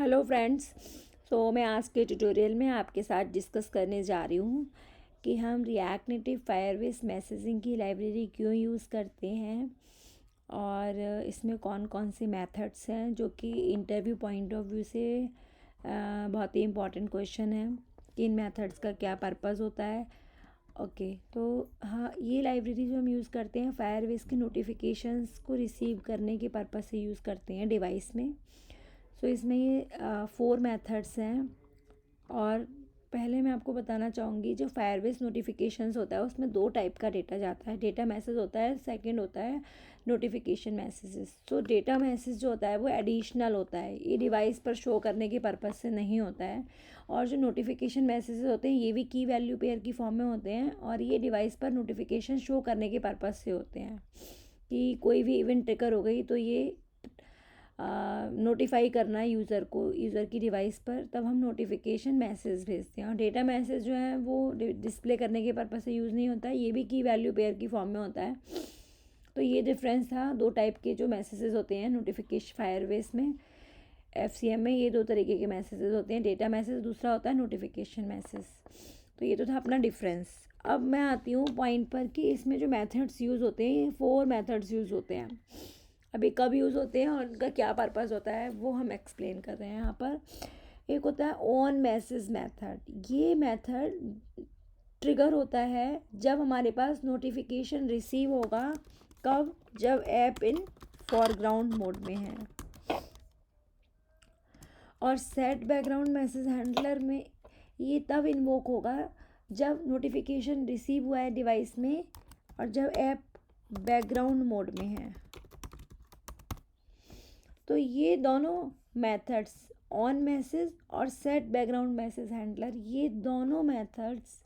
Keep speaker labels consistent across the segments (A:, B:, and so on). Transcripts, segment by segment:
A: Hello friends. मैं आज के ट्यूटोरियल में आपके साथ डिस्कस करने जा रही हूँ कि हम रिएक्ट नेटिव फायरबेस मैसेजिंग की लाइब्रेरी क्यों यूज़ करते हैं और इसमें कौन कौन से मेथड्स हैं जो कि इंटरव्यू पॉइंट ऑफ व्यू से बहुत ही इम्पॉर्टेंट क्वेश्चन है कि इन मेथड्स का क्या पर्पस होता है। तो हाँ, ये लाइब्रेरी जो हम यूज़ करते हैं फायरबेस के नोटिफिकेशंस को रिसीव करने के पर्पस से यूज़ करते हैं डिवाइस में। इसमें ये 4 मेथड्स हैं और पहले मैं आपको बताना चाहूँगी जो फायरबेस नोटिफिकेशंस होता है उसमें 2 टाइप का डेटा जाता है। डेटा मैसेज होता है, सेकंड होता है नोटिफिकेशन मैसेजेस। डेटा मैसेज जो होता है वो एडिशनल होता है, ये डिवाइस पर शो करने के पर्पज़ से नहीं होता है। और जो नोटिफिकेशन मैसेजेस होते हैं ये भी की वैल्यू पेयर की फॉर्म में होते हैं और ये डिवाइस पर नोटिफिकेशन शो करने के पर्पज़ से होते हैं कि कोई भी इवेंट ट्रिगर हो गई तो ये नोटिफाई करना है यूज़र की डिवाइस पर, तब हम नोटिफिकेशन मैसेज भेजते हैं। और डेटा मैसेज जो है वो डिस्प्ले करने के पर्पज़ से यूज़ नहीं होता है, ये भी की वैल्यू पेयर की फॉर्म में होता है। तो ये डिफरेंस था 2 टाइप के जो मैसेजेस होते हैं नोटिफिकेशन फायरबेस में। FCM में ये 2 तरीके के मैसेजेस होते हैं, डेटा मैसेज, दूसरा होता है नोटिफिकेशन मैसेज। तो ये तो था अपना डिफरेंस। अब मैं आती हूँ पॉइंट पर कि इसमें जो मेथड्स यूज़ होते हैं ये 4 मेथड्स यूज़ होते हैं। अभी कब यूज़ होते हैं और उनका क्या पर्पस होता है वो हम एक्सप्लेन कर रहे हैं यहाँ पर। एक होता है ऑन मैसेज मेथड। ये मेथड ट्रिगर होता है जब हमारे पास नोटिफिकेशन रिसीव होगा। कब? जब ऐप इन फॉरग्राउंड मोड में है। और सेट बैकग्राउंड मैसेज हैंडलर में ये तब इन्वोक होगा जब नोटिफिकेशन रिसीव हुआ है डिवाइस में और जब ऐप बैकग्राउंड मोड में है। तो ये दोनों मेथड्स, ऑन मैसेज और सेट बैकग्राउंड मैसेज हैंडलर, ये दोनों मेथड्स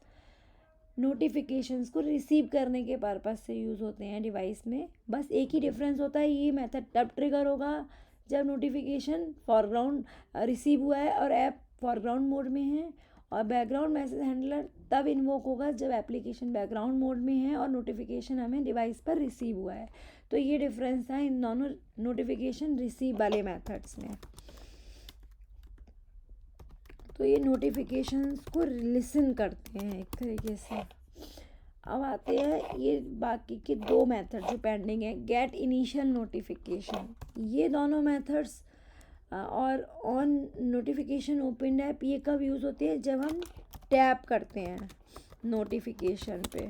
A: नोटिफिकेशंस को रिसीव करने के पर्पस से यूज़ होते हैं डिवाइस में। बस एक ही डिफरेंस होता है, ये मेथड तब ट्रिगर होगा जब नोटिफिकेशन फॉरग्राउंड रिसीव हुआ है और ऐप फॉरग्राउंड मोड में है। और बैकग्राउंड मैसेज हैंडलर तब इन्वोक होगा जब एप्लीकेशन बैकग्राउंड मोड में है और नोटिफिकेशन हमें डिवाइस पर रिसीव हुआ है। तो ये डिफरेंस है इन दोनों नोटिफिकेशन रिसीव वाले मेथड्स में। तो ये नोटिफिकेशंस को लिसन करते हैं एक तरीके से। अब आते हैं ये बाकी के 2 मेथड जो पेंडिंग है, गेट इनिशियल नोटिफिकेशन। ये दोनों मेथड्स और ऑन नोटिफिकेशन ओपन ऐप ये कब यूज़ होते हैं? जब हम टैप करते हैं नोटिफिकेशन पे।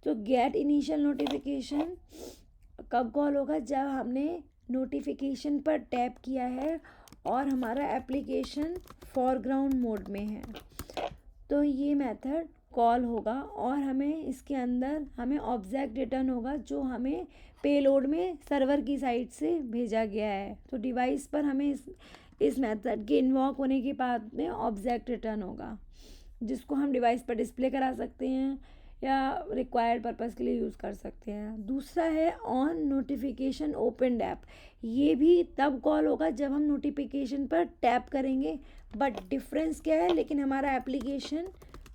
A: तो गेट इनिशियल नोटिफिकेशन कब कॉल होगा? जब हमने नोटिफिकेशन पर टैप किया है और हमारा एप्लीकेशन फॉरग्राउंड मोड में है, तो ये मेथड कॉल होगा और हमें इसके अंदर हमें ऑब्जेक्ट रिटर्न होगा जो हमें पेलोड में सर्वर की साइड से भेजा गया है। तो डिवाइस पर हमें इस मेथड के इन्वॉक होने के बाद में ऑब्जेक्ट रिटर्न होगा जिसको हम डिवाइस पर डिस्प्ले करा सकते हैं या रिक्वायर्ड पर्पस के लिए यूज़ कर सकते हैं। दूसरा है ऑन नोटिफिकेशन ओपन ऐप। ये भी तब कॉल होगा जब हम नोटिफिकेशन पर टैप करेंगे, बट डिफरेंस क्या है, लेकिन हमारा एप्लीकेशन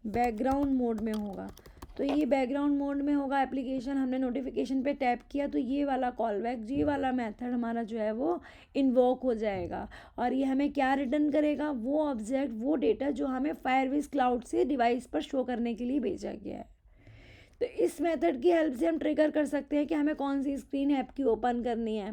A: बैकग्राउंड मोड में होगा। तो ये बैकग्राउंड मोड में होगा एप्लीकेशन, हमने नोटिफिकेशन पे टैप किया तो ये वाला कॉल बैक, ये वाला मेथड हमारा जो है वो इन्वोक हो जाएगा और ये हमें क्या रिटर्न करेगा? वो ऑब्जेक्ट, वो डेटा जो हमें फायरबेस क्लाउड से डिवाइस पर शो करने के लिए भेजा गया है। तो इस मेथड की हेल्प से हम ट्रिगर कर सकते हैं कि हमें कौन सी स्क्रीन ऐप की ओपन करनी है,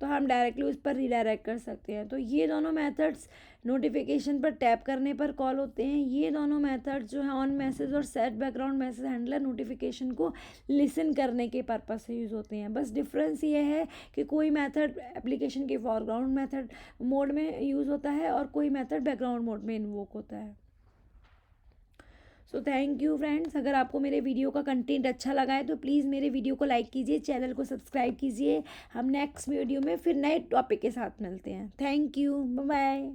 A: तो हम डायरेक्टली उस पर रीडायरेक्ट कर सकते हैं। तो ये दोनों मेथड्स नोटिफिकेशन पर टैप करने पर कॉल होते हैं। ये दोनों मेथड्स जो है ऑन मैसेज और set background message handler notification को लिसन करने के पर्पस से यूज़ होते हैं। बस डिफरेंस ये है कि कोई मेथड एप्लीकेशन के फॉरग्राउंड मेथड मोड में यूज़ होता है और कोई मेथड बैकग्राउंड मोड में इन्वोक होता है। Thank you friends. अगर आपको मेरे वीडियो का कंटेंट अच्छा लगा है तो प्लीज़ मेरे वीडियो को लाइक कीजिए, चैनल को सब्सक्राइब कीजिए। हम नेक्स्ट वीडियो में फिर नए टॉपिक के साथ मिलते हैं। Thank you, bye bye.